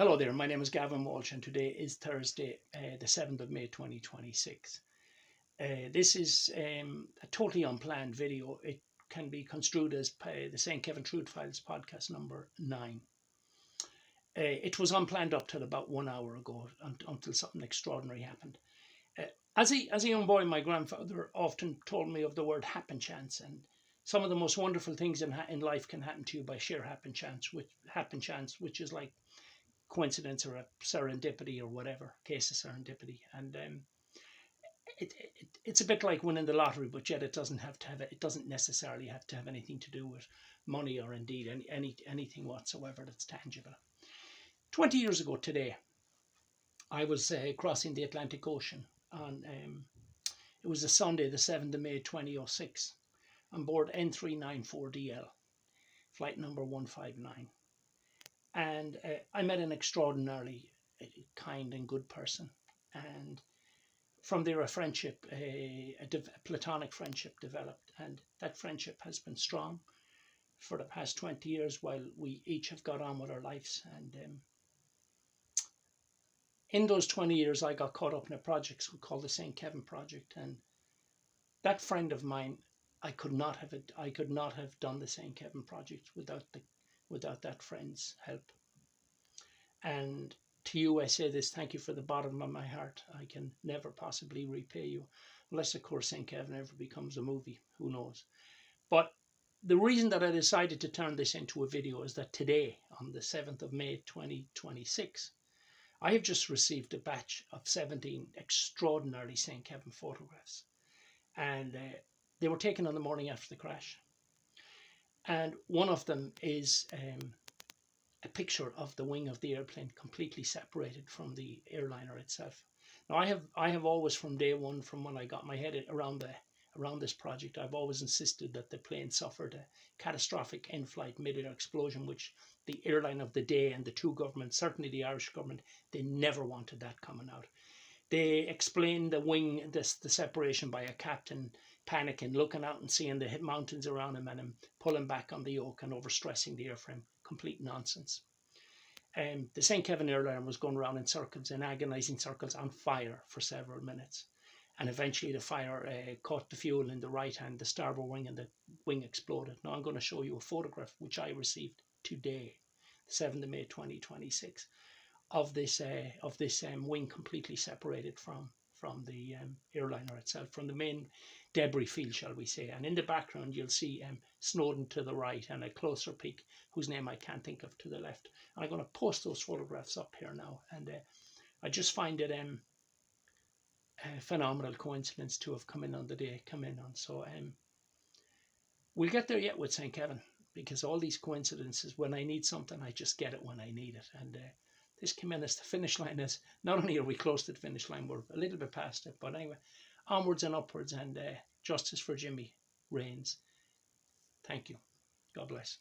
Hello there, my name is Gavin Walsh and today is Thursday, the 7th of May 2026. This is a totally unplanned video. It can be construed as the St. Kevin Truth Files podcast number 9. It was unplanned up till about 1 hour ago until something extraordinary happened. As a young boy, my grandfather often told me of the word happen chance, and some of the most wonderful things in life can happen to you by sheer happen chance, which is like coincidence or a serendipity or whatever, case of serendipity. And it's a bit like winning the lottery, but yet it doesn't necessarily have to have anything to do with money or indeed anything whatsoever that's tangible. 20 years ago today, I was crossing the Atlantic Ocean on it was a Sunday, the 7th of May 2006, on board N394DL, flight number 159. And I met an extraordinarily kind and good person, and from there a friendship, a platonic friendship developed, and that friendship has been strong for the past 20 years while we each have got on with our lives. And in those 20 years I got caught up in a project called the St. Kevin Project, and that friend of mine, I could not have done the St. Kevin Project without that friend's help. And to you, I say this, thank you for the bottom of my heart. I can never possibly repay you, unless, of course, St. Kevin ever becomes a movie. Who knows? But the reason that I decided to turn this into a video is that today, on the 7th of May 2026, I have just received a batch of 17 extraordinarily St. Kevin photographs. And they were taken on the morning after the crash. And one of them is a picture of the wing of the airplane completely separated from the airliner itself. Now, I have always, from day one, from when I got my head around this project, I've always insisted that the plane suffered a catastrophic in-flight mid-air explosion, which the airline of the day and the two governments, certainly the Irish government, they never wanted that coming out. They explained the wing, the separation, by a captain panicking, looking out and seeing the mountains around him and him pulling back on the yoke and overstressing the airframe. Complete nonsense. The St. Kevin airliner was going around in circles, in agonizing circles, on fire for several minutes. And eventually the fire caught the fuel in the right hand, the starboard wing, and the wing exploded. Now I'm going to show you a photograph which I received today, 7th of May 2026, of this wing completely separated from the airliner itself, from the main debris field, shall we say. And in the background you'll see Snowdon to the right and a closer peak, whose name I can't think of, to the left. And I'm going to post those photographs up here now. And I just find it a phenomenal coincidence to have come in on the day come in on. So we'll get there yet with St. Kevin, because all these coincidences, when I need something, I just get it when I need it. And this came in as the finish line. Is not only are we close to the finish line, we're a little bit past it, but anyway, onwards and upwards, and justice for Jimmy reigns. Thank you. God bless.